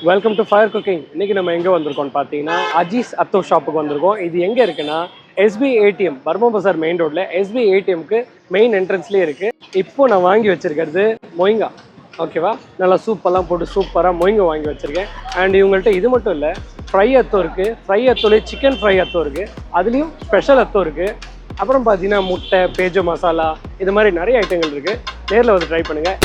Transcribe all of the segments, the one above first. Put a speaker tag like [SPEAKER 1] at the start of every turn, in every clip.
[SPEAKER 1] Welcome to fire cooking. இன்றைக்கி நம்ம எங்கே வந்திருக்கோம்னு பார்த்தீங்கன்னா அஜீஸ் அத்தோ ஷாப்புக்கு வந்திருக்கோம். இது எங்கே இருக்குன்னா எஸ்பி ஏடிஎம், பர்மா பசார் மெயின் ரோட்டில் எஸ்பி ஏடிஎம்க்கு மெயின் என்ட்ரன்ஸ்லேயே இருக்குது. இப்போ நான் வாங்கி வச்சுருக்கிறது மொய்ங்கா. ஓகேவா, நல்லா சூப்பெல்லாம் போட்டு சூப்பராக மொய்ங்கா வாங்கி வச்சுருக்கேன். அண்ட் இவங்கள்ட்ட இது மட்டும் இல்லை, ஃப்ரை அத்தோ இருக்குது. ஃப்ரை அத்தோலேயே சிக்கன் ஃப்ரை அத்தோ இருக்குது, அதுலேயும் ஸ்பெஷல் அத்தோ இருக்குது. அப்புறம் பார்த்தீங்கன்னா முட்டை, பேஜோ மசாலா, இது மாதிரி நிறைய ஐட்டங்கள் இருக்குது. நேரில் வந்து ட்ரை பண்ணுங்கள்.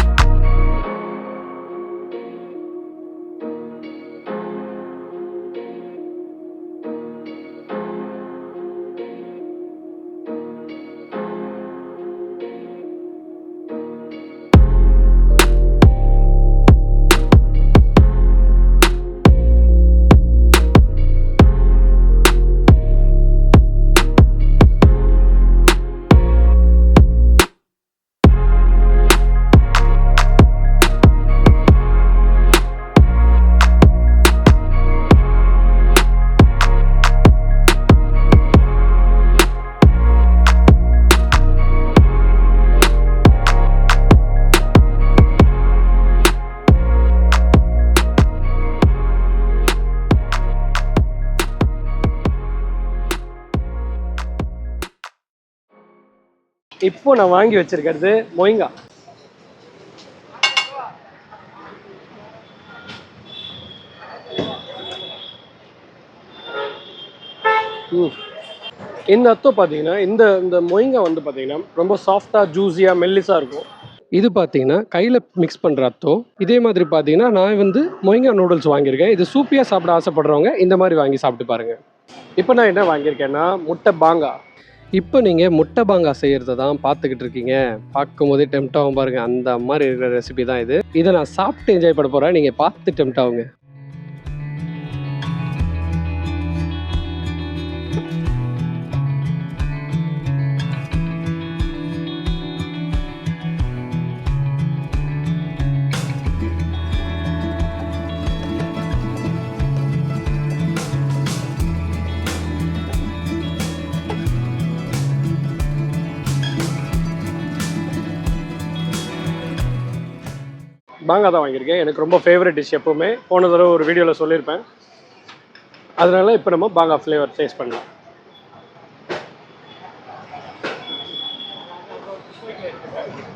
[SPEAKER 1] இப்போ நான் வாங்கி வச்சிருக்கிறது மொய்ங்கா. இந்த அத்தோ பார்த்தீங்கன்னா இந்த மொய்ங்கா வந்து பார்த்தீங்கன்னா ரொம்ப சாஃப்டாக ஜூஸியாக மெல்லிஸாக இருக்கும். இது பார்த்தீங்கன்னா கையில் மிக்ஸ் பண்ணுற அத்தோ. இதே மாதிரி பார்த்தீங்கன்னா நான் வந்து மொய்ங்கா நூடுல்ஸ் வாங்கியிருக்கேன். இது சூப்பியாக சாப்பிட ஆசைப்படுறவங்க இந்த மாதிரி வாங்கி சாப்பிட்டு பாருங்கள். இப்போ நான் என்ன வாங்கியிருக்கேன்னா முட்டை பாங்கா. இப்போ நீங்கள் முட்டை பாங்கா செய்கிறத தான் பார்த்துக்கிட்டு இருக்கீங்க. பார்க்கும் போதே டெம்ட் ஆகும் பாருங்கள். அந்த மாதிரி இருக்கிற ரெசிபி தான் இது. இதை நான் சாப்பிட்டு என்ஜாய் பண்ண போகிறேன். நீங்கள் பார்த்து டெம்ட் ஆகுங்க. பாங்கா தான் வாங்கியிருக்கேன். எனக்கு ரொம்ப ஃபேவரட் டிஷ். எப்போவுமே போன தடவை ஒரு வீடியோவில் சொல்லியிருப்பேன். அதனால இப்போ நம்ம பாங்கா ஃப்ளேவர் டேஸ்ட் பண்ணலாம்.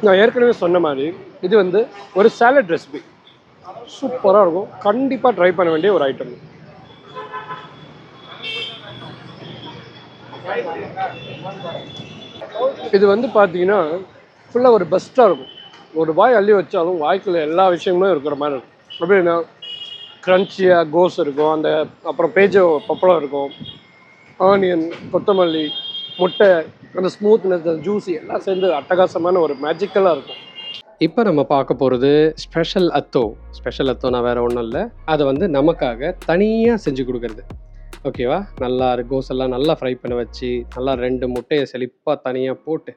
[SPEAKER 1] நான் ஏற்கனவே சொன்ன மாதிரி இது வந்து ஒரு சாலட் ரெசிபி. சூப்பராக இருக்கும். கண்டிப்பாக ட்ரை பண்ண வேண்டிய ஒரு ஐட்டம். இது வந்து பார்த்தீங்கன்னா ஃபுல்லாக ஒரு பெஸ்ட்டாக இருக்கும். ஒரு வாய் அள்ளி வச்சாலும் வாய்க்குள்ள எல்லா விஷயமுமே இருக்கிற மாதிரி இருக்கும். அப்படின்னா க்ரன்ச்சியாக கோஸ் இருக்கும், அப்புறம் பேஜோ பப்பளம் இருக்கும், ஆனியன், கொத்தமல்லி, முட்டை, அந்த ஸ்மூத்னஸ், ஜூஸி எல்லாம் சேர்ந்து அட்டகாசமான ஒரு மேஜிக்கலாக இருக்கும். இப்போ நம்ம பார்க்க போகிறது ஸ்பெஷல் அத்தோ. ஸ்பெஷல் அத்தோனா வேறு ஒன்றும் இல்லை, அதை வந்து நமக்காக தனியாக செஞ்சு கொடுக்குறது. ஓகேவா, நல்லா கோஸ் எல்லாம் நல்லா ஃப்ரை பண்ண வச்சு நல்லா 2 முட்டையை செழிப்பாக தனியாக போட்டு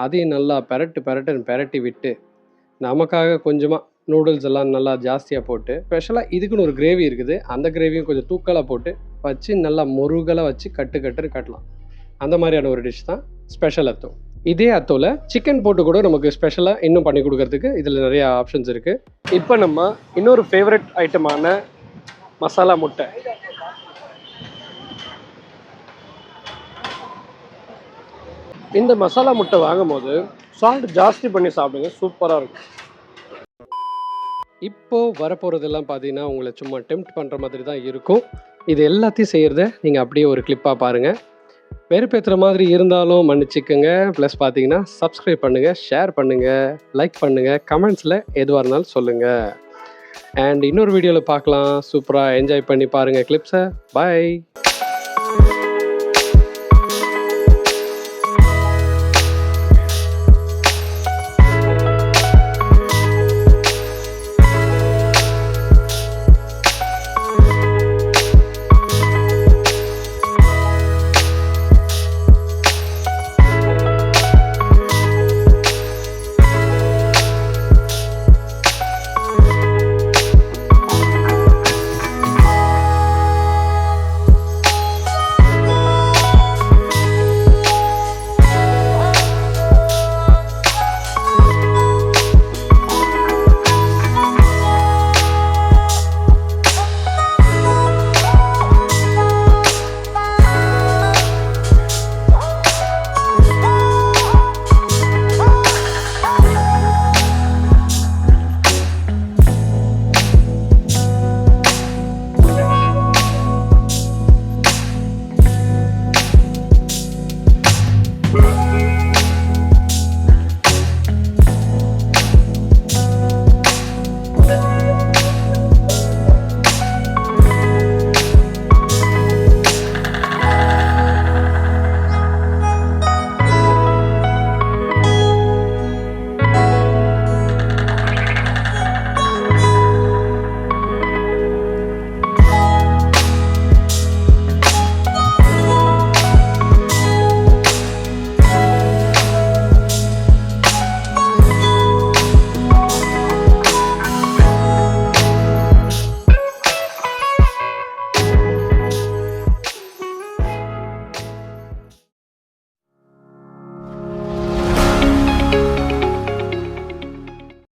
[SPEAKER 1] அதையும் நல்லா பெரட்டி விட்டு நமக்காக கொஞ்சமாக நூடுல்ஸ் எல்லாம் நல்லா ஜாஸ்தியாக போட்டு ஸ்பெஷலாக இதுக்குன்னு ஒரு கிரேவி இருக்குது. அந்த கிரேவியும் கொஞ்சம் தூக்கலாக போட்டு வச்சு நல்லா முருகலாக வச்சு கட்டலாம். அந்த மாதிரியான ஒரு டிஷ் தான் ஸ்பெஷல் அத்தோ. இதே அத்தோவில் சிக்கன் போட்டு கூட நமக்கு ஸ்பெஷலாக இன்னும் பண்ணி கொடுக்கறதுக்கு இதில் நிறையா ஆப்ஷன்ஸ் இருக்குது. இப்போ நம்ம இன்னொரு ஃபேவரட் ஐட்டமான மசாலா முட்டை. இந்த மசாலா முட்டை வாங்கும் போது சால்ட் ஜாஸ்தி பண்ணி சாப்பிடுங்க, சூப்பராக இருக்கும். இப்போது வரப்போகிறதெல்லாம் பார்த்தீங்கன்னா உங்களை சும்மா டெம்ப்ட் பண்ணுற மாதிரி தான் இருக்கும். இது எல்லாத்தையும் செய்கிறத நீங்கள் அப்படியே ஒரு கிளிப்பாக பாருங்கள். வெறுப்பேற்றுற மாதிரி இருந்தாலும் மன்னிச்சிக்கோங்க. ப்ளஸ் பார்த்தீங்கன்னா சப்ஸ்கிரைப் பண்ணுங்கள், ஷேர் பண்ணுங்கள், லைக் பண்ணுங்கள், கமெண்ட்ஸில் எதுவாக இருந்தாலும் சொல்லுங்கள். அண்ட் இன்னொரு வீடியோவில் பார்க்கலாம். சூப்பராக என்ஜாய் பண்ணி பாருங்கள் கிளிப்ஸை. பாய்.